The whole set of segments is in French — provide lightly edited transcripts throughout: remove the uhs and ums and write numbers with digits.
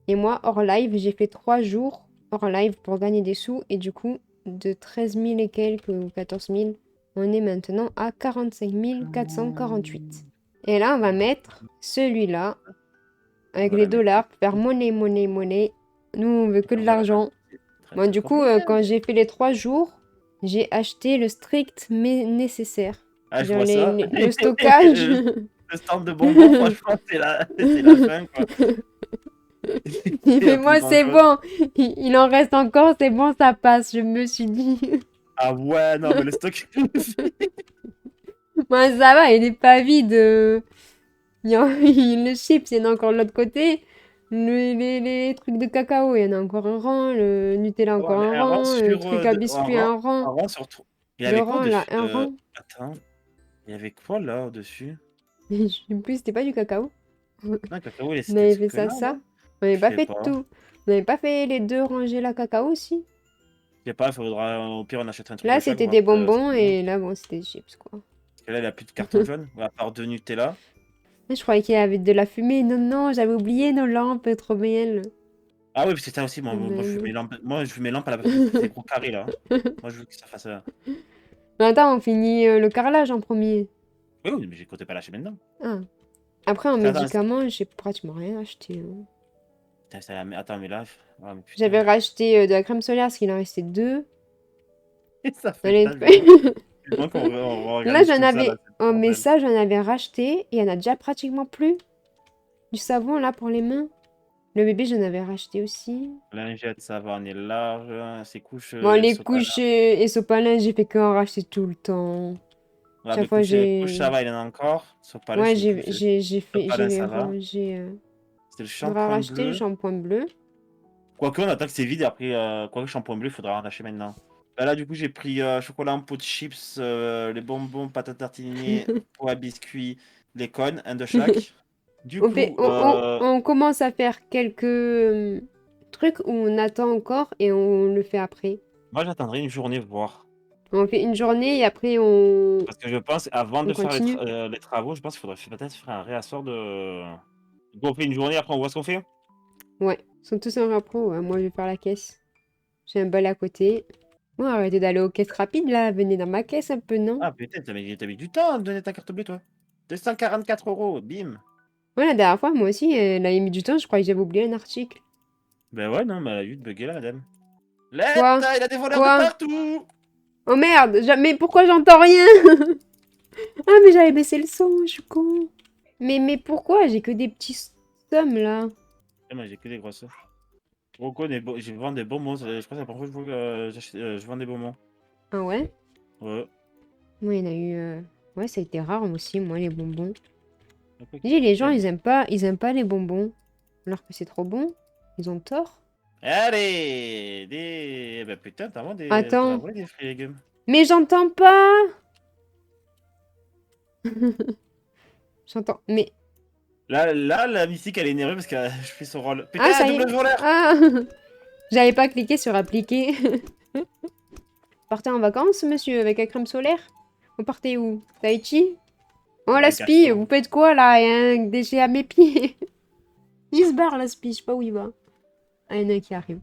Et moi, hors live, j'ai fait 3 jours hors live pour gagner des sous. Et du coup, de 13 000 et quelques ou 14 000, on est maintenant à 45 448. Et là, on va mettre celui-là avec On va les la mettre. dollars pour faire monnaie, monnaie, monnaie. Nous, on veut que de On va la l'argent. mettre. Moi, Traite du coup, quand j'ai fait les 3 jours, j'ai acheté le strict mais nécessaire. Ah, je Genre vois ça. le stockage. Le stand de bonbons, franchement, c'est la fin, quoi. C'est Mais la plus moi, grande c'est chose. bon. Il en reste encore, c'est bon, ça passe, je me suis dit. Ah ouais, non, mais le stock. Moi, ça va, il n'est pas vide. Le chips, il y en a encore de l'autre côté. Les trucs de cacao, il y en a encore un rang. Le Nutella, Oh, encore mais un un rang rang. Le sur. truc à biscuits, un rang. Un rang sur trois. Il y Le avait quoi rang, là, au-dessus un rang. Attends. Il y avait quoi là au-dessus? Je sais plus, c'était pas du cacao. Non, cacao, On c'était avait ce fait que ça, là, ça. là? On n'avait Je pas sais fait pas. tout. On n'avait pas fait les 2 rangées là cacao aussi. Je sais pas, au pire, on achète un truc Là, de chaque, c'était voir des ce bonbons qu'on mange. et là, bon, c'était des chips, quoi. Parce que là, il n'y a plus de carton jaune, à part de Nutella. Je croyais qu'il y avait de la fumée. Non, non, j'avais oublié nos lampes trop belles. Ah oui, c'est ça aussi, moi, Mais je fume non. mes lampes. Moi, je fume mes lampes à la place de ces gros carrés là. Moi, je veux que ça fasse. Mais attends, on finit le carrelage en premier. Oui, oui, mais j'ai compté pas lâcher maintenant. Ah. Après, en Attends, médicaments, j'ai pratiquement rien acheté, hein. putain, attends, mais là. Ah, mais putain. J'avais racheté de la crème solaire parce qu'il en restait 2. Ça Dans fait les putain, trucs. vivement qu'on Là, réorganise j'en tout ça là, avais. c'est le Oh, mais bordel. ça, j'en avais racheté. Et il y en a déjà pratiquement plus. Du savon, là, pour les mains. Le bébé, j'en avais racheté aussi. Lingette, ça va, on est large. Ses couches, Bon, les sopalin. couches et sopalin, j'ai fait qu'en racheter tout le temps. Ouais, Chaque mais fois, couches, ça j'ai. va, il y en a encore. Sopalin, je Ouais, sais même plus où c'est. Sopalin, j'ai ça va. rangé. C'était le Faudra shampoing racheter le bleu. shampoing bleu. Quoique, on attend que c'est vide et après, quoique shampoing bleu, il faudra arracher maintenant. Là, du coup, j'ai pris chocolat en pot de chips, les bonbons, pâte à tartiner, pois à biscuits, les cônes, un de chaque. Du coup, On commence à faire quelques trucs où on attend encore et on le fait après. moi, j'attendrai une journée voir. On fait une journée et après on, Parce que je pense, avant on de faire continue. les travaux, je pense qu'il faudrait peut-être faire un réassort de. Du coup, on fait une journée, après on voit ce qu'on fait. Ouais, ils sont tous en rappro. Ouais. Moi, je vais faire la caisse. J'ai un bol à côté. Bon, arrêtez d'aller aux caisses rapides là. Venez dans ma caisse un peu, non? Ah, putain, t'as mis du temps à me donner ta carte bleue, toi. 244 €, bim. Ouais, la dernière fois, moi aussi, elle a mis du temps. Je croyais que j'avais oublié un article. Ben ouais, non, mais elle a eu de bugger là, madame. Let, Quoi? il a des voleurs de Quoi? partout! Oh merde! Mais pourquoi j'entends rien? Ah, mais j'avais baissé le son. Je suis con. Mais pourquoi? J'ai que des petits sommes là. Eh, moi, j'ai que des grosses. Rocco, je vends des bonbons. Je crois que c'est la première fois que je vends des bonbons. Ah ouais? Ouais. Moi, il y en a eu. Ouais, ça a été rare moi aussi, moi, les bonbons. Ok, ok. Je dis, les gens, Eh, ils aiment pas les bonbons. Alors que c'est trop bon. Ils ont tort. allez! Eh ben putain, t'as Attends. volé des fruits et légumes. Mais j'entends pas! J'entends. Mais. Là, la mystique, elle est énervée parce que je fais son rôle. Ah, Putain, ça y est. double voleur! Ah! J'avais pas cliqué sur appliquer. Partez en vacances, monsieur, avec la crème solaire? Vous partez où? Tahiti? Oh, la Ouais, spie, Gaston. vous faites quoi là? Il y a un déchet à mes pieds. Il se barre, la spie, je sais pas où il va. Ah, il y en a un qui arrive.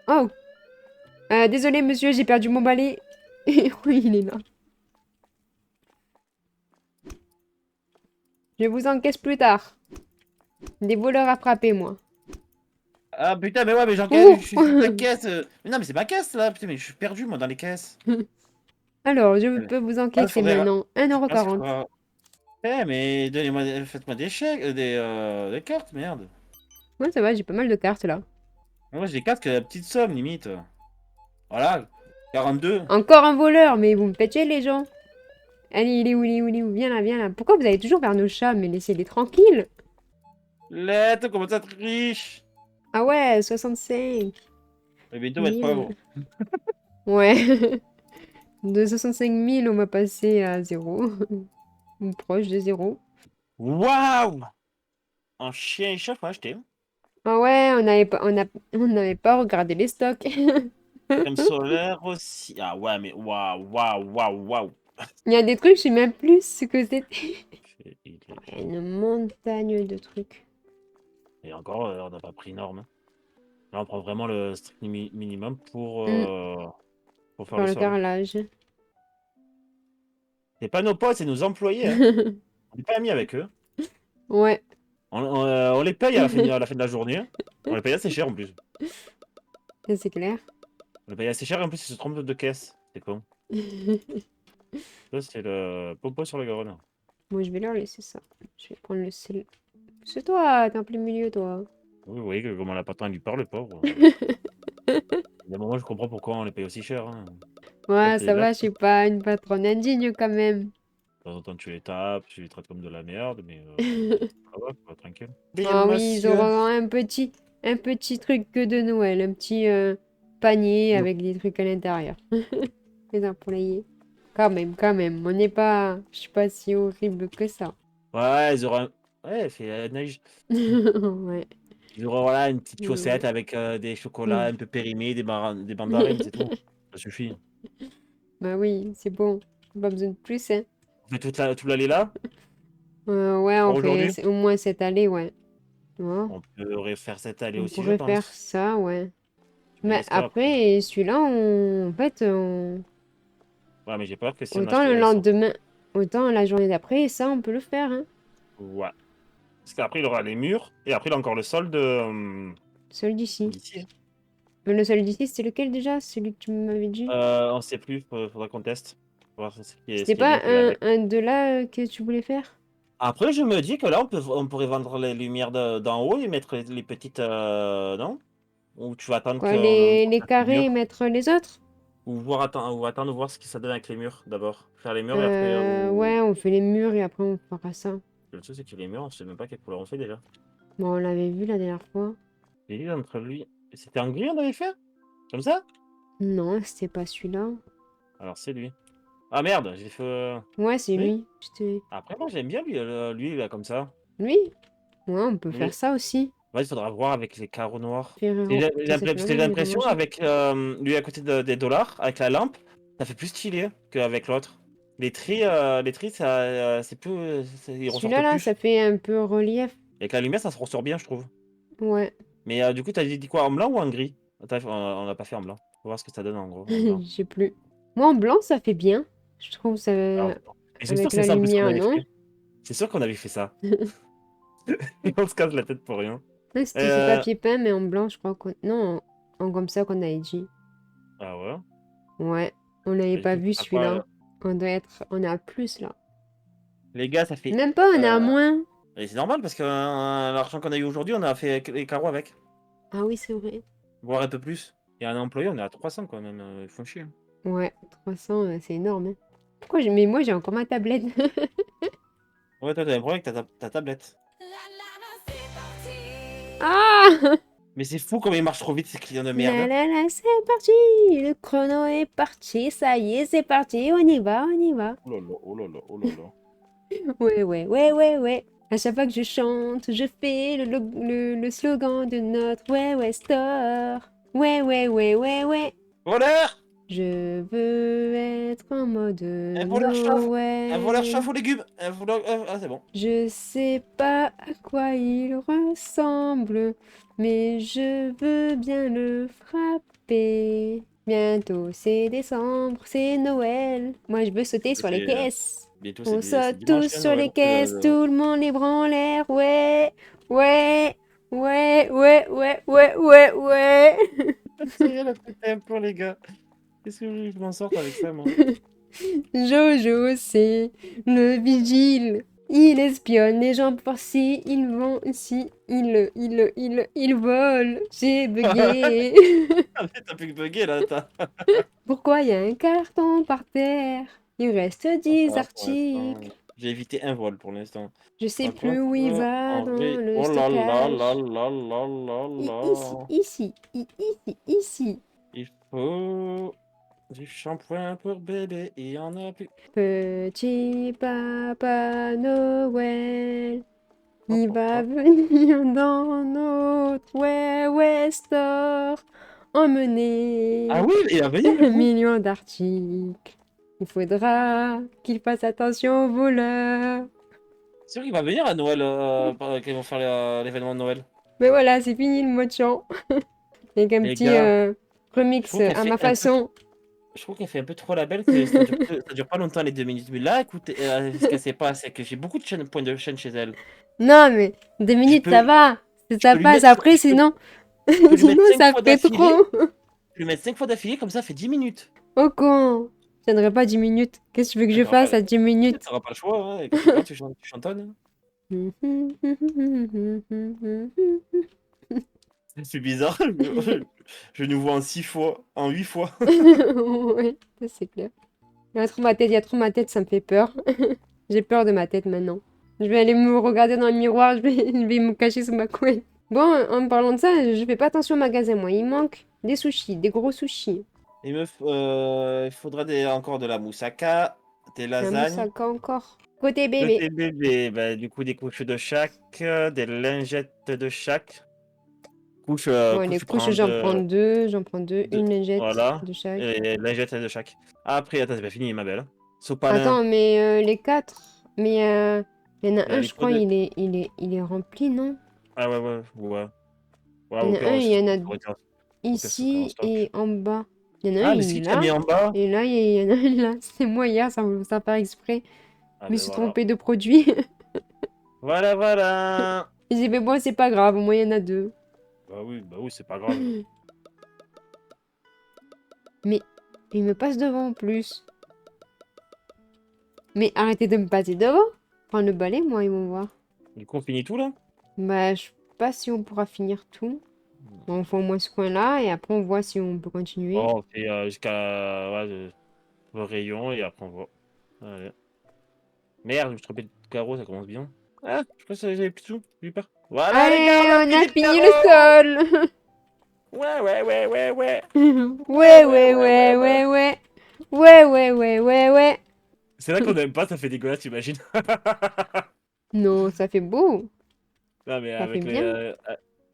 Oh! Désolé, monsieur, j'ai perdu mon balai. Oui, il est là. Je vous encaisse plus tard. Des voleurs à frapper, moi. Ah putain, mais ouais, mais Ouh! je suis sur ta caisse. Mais non, mais c'est ma caisse là, putain, mais je suis perdu moi dans les caisses. Alors, je Ouais, peux vous ouais, encaisser maintenant. je pense qu'il 1,40 €. faudra. Eh, mais faites-moi des chèques, des cartes, merde. Ouais, ça va, j'ai pas mal de cartes là. Moi, j'ai des cartes que la petite somme limite. Voilà, 42. Encore un voleur, mais vous me faites chier, les gens. Allez, il est où, il est où, il est où? Viens là, viens là. Pourquoi vous allez toujours vers nos chats? Mais laissez-les tranquilles. Lettre, comment ça être riche? Ah ouais, 65 Mais bientôt, on va être 000. pauvre. Ouais. De 65 000, on va passer à 0. Ou proche de 0. Waouh! Un chien et chat, faut acheter. Ah ouais, on n'avait pas regardé les stocks. Crème solaire aussi. Ah ouais, mais waouh, waouh, waouh, waouh. Il y a des trucs, je sais même plus ce que c'était. Il est Il y a jaune. une montagne de trucs. Et encore, on n'a pas pris énorme, hein. Là, on prend vraiment le strict minimum Mm, pour faire pour le le sol. carrelage. C'est pas nos potes, c'est nos employés, hein. On n'est pas amis avec eux. Ouais, On les paye à la fin de la journée, hein. On les paye assez cher en plus. ça, c'est clair. On les paye assez cher et en plus ils se trompent de caisse. C'est con. Ça, c'est le popo sur le Garonne. Moi, je vais leur laisser ça. Je vais prendre le sel. C'est toi, t'es en plein milieu, toi. Oui, oui, que comment la patronne lui parle, le pauvre. Il y a un moment, je comprends pourquoi on les paye aussi cher, hein. Toi, Ouais, t'es ça là, va, je suis pas une patronne indigne quand même. de temps en temps, tu les tapes, tu les traites comme de la merde, mais ça va, quoi, tranquille. Oui, Ah oui, ils monsieur. auront un petit truc que de Noël, un petit panier Non. avec des trucs à l'intérieur. Les employés. Quand même, on n'est pas, je suis pas si horrible que ça. Ouais, ils auront ouais, il fait neige. Ouais. Ils auront, voilà, une petite chaussette Ouais. avec, des chocolats Mm. un peu périmés, des mandarines, c'est tout. Ça suffit. Bah oui, c'est bon. Pas besoin de plus, hein. On fait toute l'année là, Ouais, on pour fait aujourd'hui. au moins cette année, ouais. Ouais. On pourrait faire cette année On aussi, je pourrait faire pense. ça, ouais. Mais Mais est-ce qu'après après, celui-là, en fait, ouais, mais j'ai peur que si on autant achète le elles sont lendemain, autant la journée d'après, ça, on peut le faire, hein. ouais. Parce qu'après il aura les murs et après il a encore le sol de, Celui d'ici. d'ici, hein. Mais le seul d'ici, c'était lequel déjà? Celui que tu m'avais dit? On sait plus, faudra qu'on teste. Voir ce C'était qui est bien, pas ce qui va avec. un de là que tu voulais faire? Après, je me dis que là, on pourrait vendre les lumières d'en haut et mettre les petites, non? Ou tu vas attendre Quoi, qu'on les fasse les carrés et murs? mettre les autres? Ou attendre de voir ce que ça donne avec les murs d'abord. Faire les murs et après, ou Ouais, on fait les murs et après on fera ça. le truc c'est que les murs, on sait même pas quelle couleur on fait déjà. Bon, on l'avait vu la dernière fois. J'ai dit entre lui c'était en gris on avait fait? Comme ça? Non, c'était pas celui-là. Alors c'est lui. Ah merde, j'ai fait, Ouais, c'est lui? lui. Après moi j'aime bien lui là comme ça. Lui? Ouais, on peut Lui. faire ça aussi. Ouais, il faudra voir avec les carreaux noirs. Ferrero. Ça, c'est Parce que j'ai Ferrero, l'impression Villemanger. avec lui à côté des dollars, avec la lampe, ça fait plus stylé qu'avec l'autre. Les tris c'est plus, ils Celui-là, ressortent là, ça plus. fait un peu relief. Avec la lumière, ça se ressort bien, je trouve. Ouais. Mais du coup, t'as dit quoi, en blanc ou en gris? Attends, on l'a pas fait en blanc. Faut voir ce que ça donne en gros, en blanc. Je sais plus. Moi, en blanc, ça fait bien. Je trouve ça Alors, et c'est sûr avec que c'est la ça en plus qu'on lumière, avait non? fait. C'est sûr qu'on avait fait ça. Et on se casse la tête pour rien. Ouais, c'était ce Euh, papier peint, mais en blanc, je crois qu'on... Non, en comme ça qu'on avait dit. ah ouais. Ouais, on n'avait Mais du pas coup, vu à quoi, celui-là. On doit être... On est à plus, là. les gars, ça fait. Même pas, on est à moins. Et c'est normal parce que l'argent qu'on a eu aujourd'hui, on a fait les carreaux avec. Ah oui, c'est vrai. Voire un peu plus. Et un employé, on est à 300 quand même. Ils font chier, hein. Ouais, 300, c'est énorme, hein. Pourquoi j'ai... Mais moi, j'ai encore ma tablette. Ouais, toi, t'as un problème avec ta tablette. Ah! Mais c'est fou comme ils marchent trop vite, ces clients de La merde. la la, c'est parti! Le chrono est parti, ça y est, c'est parti, on y va, on y va. Oh là là, oh là là, oh là là. Ouais, ouais, ouais, ouais, ouais. À chaque fois que je chante, je fais le slogan de notre Ouais, ouais, store. Ouais, ouais, ouais, ouais, ouais. Voleur! Je veux être en mode Un voleur chauffe! Un voleur Noël. chauffe aux légumes! Un voleur. Ah, c'est bon. Je sais pas à quoi il ressemble, mais je veux bien le frapper. Bientôt c'est décembre, c'est Noël. Moi je veux sauter sur les C'est, caisses. bientôt, On c'est saute dimanche, tous hein, sur Noël. les caisses, tout le monde les bras en l'air. Ouais, ouais, ouais, ouais, ouais, ouais, ouais, ouais. C'est rien à péter un peu, les gars. Qu'est-ce que je m'en sorte avec ça, moi? Jojo, c'est le vigile. Il espionne les gens par-ci, ils vont ici, il vole. J'ai bugué. Ah, mais t'as plus que bugger là, t'as. Pourquoi il y a un carton par terre? Il reste Oh, ça 10 va pour l'instant. articles. J'ai évité un vol pour l'instant. Je sais Par plus contre, où il va en dans vrai. le Oh là là là stockage. là là là Ici, là. ici, ici. Il faut du shampoing pour bébé, il y en a plus. Petit papa Noël. Hop, Il hop, va hop. venir dans notre Ouais Ouais Store Ah emmener oui, il va venir du un coup. million d'articles. Il faudra qu'il fasse attention aux voleurs. C'est sûr qu'il va venir à Noël, quand ils vont faire l'événement de Noël. Mais voilà, c'est fini le mode chant. Avec un Les petit gars, je remix trouve qu'elle à fait ma un peu façon. je trouve qu'elle fait un peu trop la belle, que ça dure pas longtemps les 2 minutes. Mais là, écoutez, ce qu'elle sait pas, c'est que j'ai beaucoup de points de chaîne chez elle. Non, mais 2 minutes, ça Je va. je Ça peux lui passe. mettre Après, sinon, je peux lui sinon mettre 5 ça fois fait d'affilée. trop. Je peux lui mettre 5 fois d'affilée, comme ça fait 10 minutes. Oh con. Ça tiendrait pas 10 minutes. Qu'est-ce que tu veux que Ouais, je fasse à 10 minutes? tu pas le choix, hein, et quelque part tu chantonnes. C'est bizarre, je nous vois en 6 fois, en 8 fois. Ouais, ça, c'est clair. Il y a trop ma tête, il y a trop ma tête, ça me fait peur. J'ai peur de ma tête maintenant. Je vais aller me regarder dans le miroir, je vais me cacher sous ma couette. Bon, en parlant de ça, je fais pas attention au magasin, moi. Il manque des sushis, des gros sushis. Il faudra encore de la moussaka, des La lasagnes. moussaka encore. Côté Le bébé. thé bébé, bah, du coup des couches de chaque, des lingettes de chaque. Bon, les Couche, tu couches, prends j'en prends deux, deux, une lingette voilà, de chaque. et lingettes de chaque. Après, attends, c'est pas fini, ma belle. Sopalin, Attends, mais les quatre. Mais il y en a bah, un, les je pots crois, de... il est rempli, non? Ah ouais, ouais, ouais. Ouais, Il y au en a pire, un, il y en a au pire, ce sera en ici stock. et en bas. Il y en a un, Ah, mais il c'est est qui a mis là. en bas? Et là, il y en a un là. C'est moi hier, ça part exprès. Ah Je me ben suis voilà. trompée de produit. Voilà, voilà. J'ai dit, mais bon, c'est pas grave, au moins il y en a deux. Bah oui, c'est pas grave. Mais il me passe devant en plus. Mais arrêtez de me passer devant. Prends le balai, moi, ils vont voir. Du coup, on finit tout, là? Bah, je sais pas si on pourra finir tout. Bon, on fait au moins ce coin-là et après on voit si on peut continuer. Oh, on fait jusqu'à ouais, le rayon, et après on voit. Allez. Merde, je me suis trompé de carreau, ça commence bien. Ah, je crois que j'avais plus tout, j'ai eu peur. Voilà les gars, on a Allez, on a fini le fini le carreau! sol. Ouais, ouais, ouais, ouais, ouais. Ouais, Ouais, ouais, ouais, ouais, ouais, ouais, ouais. ouais, ouais. Ouais, ouais, ouais, ouais, ouais. C'est vrai qu'on aime pas, ça fait dégueulasse, t'imagines? Non, ça fait beau. Non, mais Ça fait avec les. bien.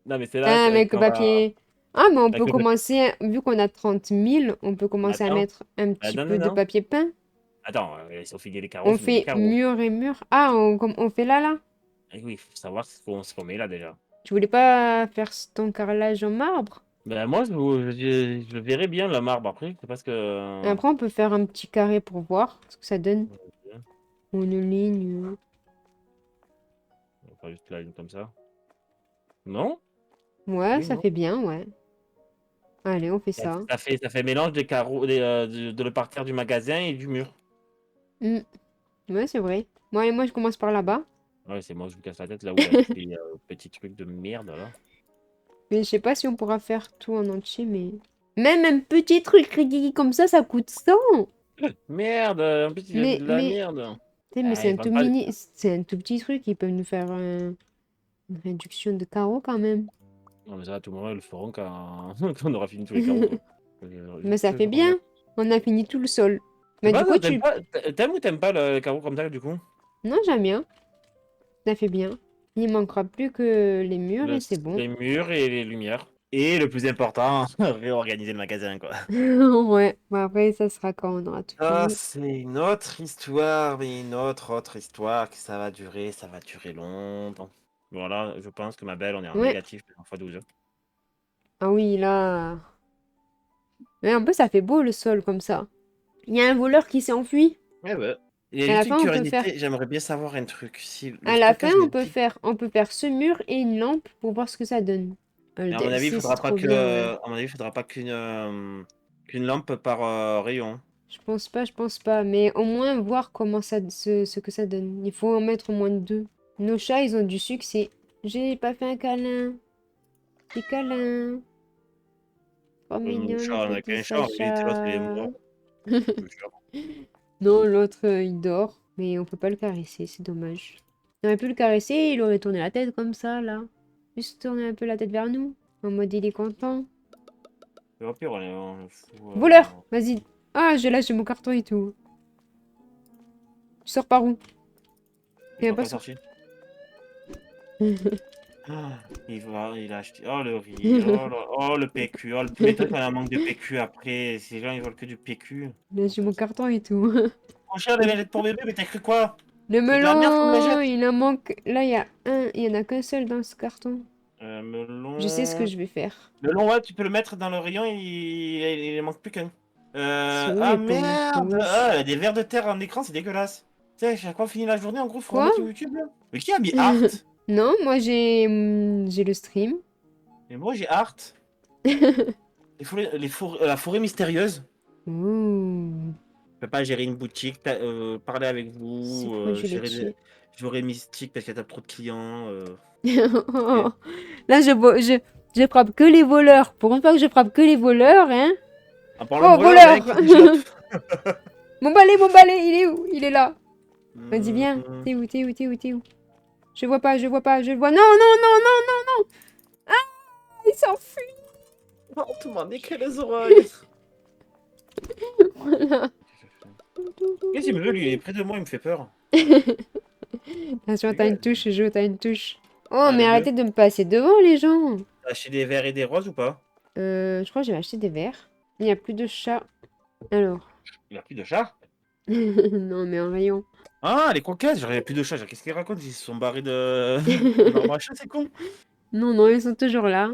Non, mais c'est là, Ah, avec, avec le papier. Ah, mais on avec peut le papier. commencer, vu qu'on a 30 000, on peut commencer à Attends, mettre un petit non, non, peu de non. papier peint. Attends, si on finit les carreaux, on On finit les fait carreaux. mur et mur. Ah, on fait là, là. Et oui, il faut savoir ce qu'on met là déjà. Tu voulais pas faire ton carrelage en marbre? Ben, moi, je verrais bien le marbre après, c'est parce que. Après, on peut faire un petit carré pour voir ce que ça donne. Ou une ligne. On va faire juste la ligne comme ça. Non? Ouais, Oui, ça non. fait bien, ouais. Allez, on fait ça. Ça fait mélange des carreaux, de le parterre du magasin et du mur. Hmm. Ouais, c'est vrai. Moi, je commence par là-bas. Ouais, c'est moi, je me casse la tête là où il y a tous les petits trucs de merde là. Mais je sais pas si on pourra faire tout en entier, mais... Même un petit truc rigidi comme ça coûte 100. Merde, en plus il y a Mais, de la mais... merde. Tu sais, mais Ah, c'est ils un tout vendent pas. mini... C'est un tout petit truc. Ils peuvent nous faire une réduction de carreaux quand même. Non, mais ça, à tout moment, ils le feront quand, quand on aura fini tous les carreaux, quoi. Mais ça fait bien. On a fini tout le sol. Mais du coup, tu... T'aimes ou t'aimes pas le carreau comme ça, du coup? Non, j'aime bien. Ça fait bien. Il manquera plus que les murs et c'est bon. Les murs et les lumières. Et le plus important, réorganiser le magasin, quoi. Ouais. Bon, après, ça sera quand on aura tout Ah, fini. c'est une autre histoire, mais une autre histoire que ça va durer longtemps. Voilà, je pense que ma belle, on est en Ouais. négatif en x12. Ah oui, là... Mais en plus, ça fait beau le sol comme ça. Il y a un voleur qui s'est enfui. Ouais, ouais. Il y a À la juste une fin, on peut faire... curiosité, j'aimerais bien savoir un truc. Si le À la fin, stockage de on peut faire... On peut faire ce mur et une lampe pour voir ce que ça donne. Le Mais à mon avis, il DLC, c'est faudra pas trop que, bien, ouais. à mon avis, il faudra pas qu'une lampe par rayon. Je pense pas. Mais au moins voir comment ça... ce que ça donne. Il faut en mettre au moins deux. Nos chats, ils ont du succès. J'ai pas fait un câlin. Petit câlin. Trop Nos mignon, le chats, on a petit qu'un chat, en réalité, l'autre, il est Sacha. mort. Le chat. Non, l'autre, il dort. Mais on peut pas le caresser, c'est dommage. On aurait pu le caresser, il aurait tourné la tête comme ça, là. Juste tourner un peu la tête vers nous. En mode, il est content. Et au pire, on le fout. Voleur! Vas-y. Ah, j'ai lâché mon carton et tout. Tu sors par où? Il Tu est viens pas pas encore sortir. sorti. Il a acheté. Oh le riz, oh le PQ, oh, tu m'étonnes qu'on a un manque de PQ après. Ces gens ils veulent que du PQ. Lâché mon carton et tout. Mon cher, les lingettes pour bébé, mais t'as cru quoi? Le C'est de la merde comme melon! lingette? Il en manque. Là, il y a un. Il y en a qu'un seul dans ce carton. Melon. Je sais ce que je vais faire. Melon, ouais, tu peux le mettre dans le rayon, il manque plus qu'un. C'est où Ah les pommes merde! rouges? Ah, des vers de terre en écran, c'est dégueulasse. Tu sais, chaque fois on finit la journée, en gros, faut Quoi? remettre YouTube là. Mais qui a mis Art? Non, moi j'ai le stream. Et moi j'ai Art. La forêt mystérieuse. Ouh, Je peux pas gérer une boutique, parler avec c'est vous, quoi gérer mystique parce qu'il y a trop de clients. Oh, là, je frappe que les voleurs. Pour une fois que je frappe que les voleurs, hein. En parlant de Oh, voleur, il y en a un voleur! qui déchoppe. Mon balai, il est où? Il est là. Vas-y, viens. Hmm. T'es où, t'es où, t'es où, t'es où? Je vois pas, je vois pas, je le vois. Non, non, non, non, non, non! Ah, il s'enfuit! Oh, tout m'en écrit les oreilles. Voilà. Qu'est-ce qu'il me veut, lui? Il est près de moi, il me fait peur. Attention, t'as une Regarde. touche, Jo, t'as une touche. Oh, mais Allez, deux. arrêtez de me passer devant, les gens. T'as acheté des verts et des roses ou pas? Je crois que j'ai acheté des verres. Il n'y a plus de chat. Alors. Il a plus de chat. Non, mais en rayon. Ah, les coquettes, j'aurais plus de chats. Qu'est-ce qu'ils racontent? Ils se sont barrés de, de leur machin, c'est con. Non, non, ils sont toujours là.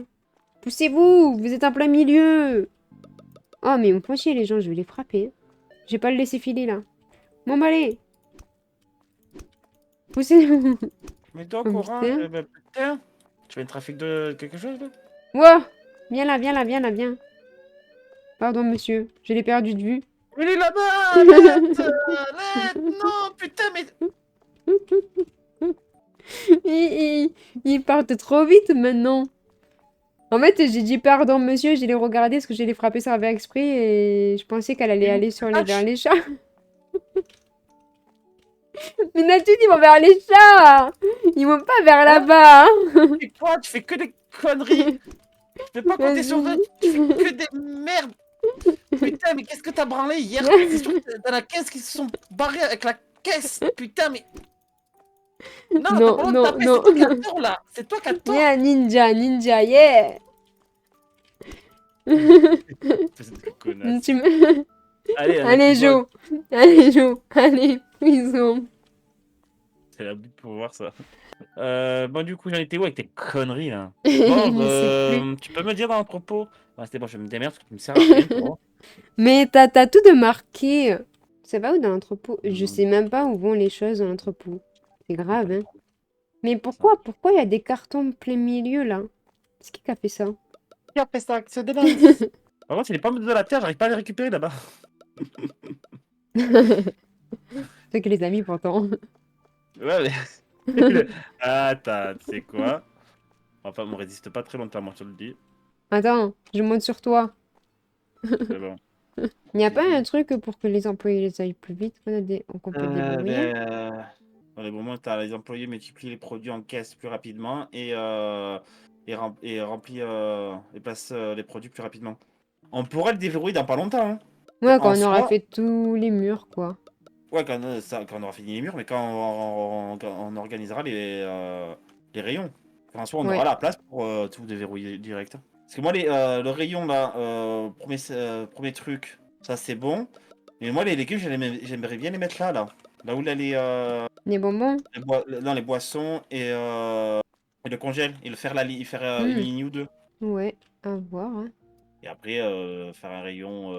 Poussez-vous, vous êtes en plein milieu. Oh, mais ils me font chier, les gens, je vais les frapper. Je vais pas le laisser filer, là. Bon, bah, allez. Poussez-vous. Mais toi, Oh, Corin, putain. bah, putain, tu fais un trafic de quelque chose, là? Wow. Viens là, viens là, viens là, viens. Pardon, monsieur, je l'ai perdu de vue. Il est là-bas! L'aide! L'aide! Non, putain, mais... Ils partent trop vite maintenant. En fait, j'ai dit pardon, monsieur, je l'ai regardé parce que je l'ai frappé sans faire exprès et je pensais qu'elle allait aller sur vers les chats. Mais d'habitude, ils vont vers les chats. Ils vont pas vers Hein? là-bas. Hein. Et toi, tu fais que des conneries! Je peux pas compter sur toi, Vas-y. tu fais que des merdes! Putain, mais qu'est-ce que t'as branlé hier? C'est sûr que dans la caisse qu'ils se sont barrés avec la caisse! Putain, mais... Non, t'as Non, pas le droit de non, taper, non. c'est toi qui as tort, là! C'est toi qui as tort! Yeah, ninja, ninja, yeah. Cette connasse. Tu me- Allez, un Allez, qui vole. Jo. Allez, Jo. Allez, prison. C'est la but pour voir ça. Bon, du coup, j'en étais où avec tes conneries, là? Il Bon, ne sait plus. tu peux me dire dans l'entrepôt? Ouais, c'était bon, je me démerde parce que tu me sers à rien, toi. Mais t'as tout de marqué. Ça va où dans l'entrepôt? Je Hmm, sais même pas où vont les choses dans l'entrepôt. C'est y a grave, pas de hein. problème. Mais Ça. pourquoi il y a des cartons plein milieu, là? C'est qui a fait ça? Qui a fait ça? Qui se dénonce? Par contre, c'est les pommes de la terre, j'arrive pas à les récupérer là-bas. C'est que les amis, pourtant. Ouais, mais... Attends, tu sais quoi? Enfin, on résiste pas très longtemps, moi, je te le dis. Attends, je monte sur toi. C'est bon. Il n'y a pas un truc pour que les employés les aillent plus vite qu'on peut débrouiller? Dans les moments où tu as les employés multiplient les produits en caisse plus rapidement et remplit et place les produits plus rapidement. On pourrait le déverrouiller dans pas longtemps. Hein. Ouais, En quand on aura soi, fait tous les murs, quoi. ouais, quand on aura fini les murs, mais quand quand on organisera les rayons. En soi, on aura Ouais. la place pour tout déverrouiller direct. Parce que moi, le rayon là, premier truc, ça c'est bon. Mais moi, les légumes, j'aimerais bien les mettre là, là. Là où il y a Les bonbons? dans les boissons et le congèle. Et le faire, faire une Hmm. ligne ou deux. Ouais, à voir, hein. Et après, faire un rayon,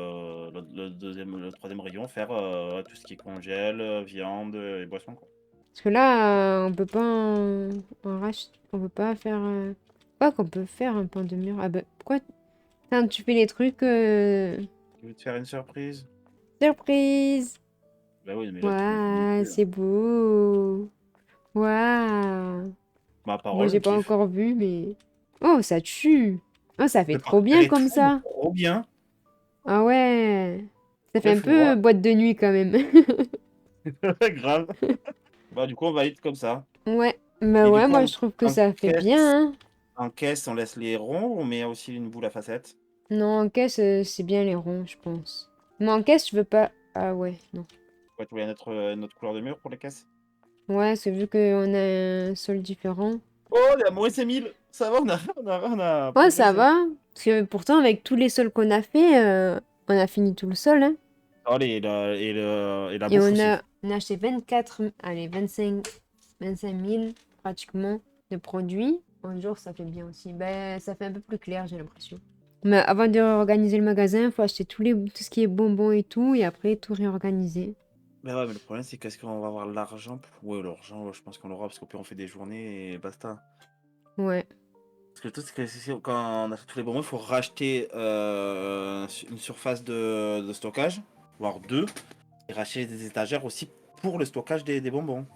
le troisième rayon, faire tout ce qui est congèle, viande et boissons, quoi. Parce que là, on peut pas on peut pas faire... Quoi qu'on peut faire un pan de mur? Ah bah, pourquoi... Putain, tu fais les trucs... Tu veux te faire une surprise? Surprise! Bah oui, mais là, tu peux plus. Waouh, c'est beau! Waouh! Ma Moi, parole, je j'ai pas kiffe. encore vu, mais... Oh, ça tue! Oh, ça fait Le trop parterre bien est comme trop, mais ça! trop bien. Ah ouais! Ça fait Après, un faut peu voir. boîte de nuit quand même. Grave. Bah, du coup, on va être comme ça. Ouais, bah Et du ouais, coup, moi je trouve que en ça fait caisse, bien, hein. en caisse, on laisse les ronds, on met aussi une boule à facettes. Non, en caisse, c'est bien les ronds, je pense. Mais en caisse, je veux pas... Ah ouais, non. Ouais, tu voulais notre couleur de mur pour les caisses? Ouais, c'est vu qu'on a un sol différent. Oh, il a moins 5000. Ça va, on a Ouais, ça progressé. va. Parce que pourtant, avec tous les sols qu'on a fait, on a fini tout le sol, hein. Allez, et la Et bouffe aussi. on a acheté 24, allez, 25 000 pratiquement de produits. un jour, ça fait bien aussi. Ben, ça fait un peu plus clair, j'ai l'impression. Mais avant de réorganiser le magasin, il faut acheter tout ce qui est bonbons et tout, et après tout réorganiser. Mais ouais, mais le problème, c'est qu'est-ce qu'on va avoir l'argent ouais, l'argent, ouais, je pense qu'on l'aura parce qu'au pire, on fait des journées et basta. Ouais. Parce que le truc, c'est que quand on achète tous les bonbons, il faut racheter une surface de stockage, voire deux, et racheter des étagères aussi pour le stockage des bonbons.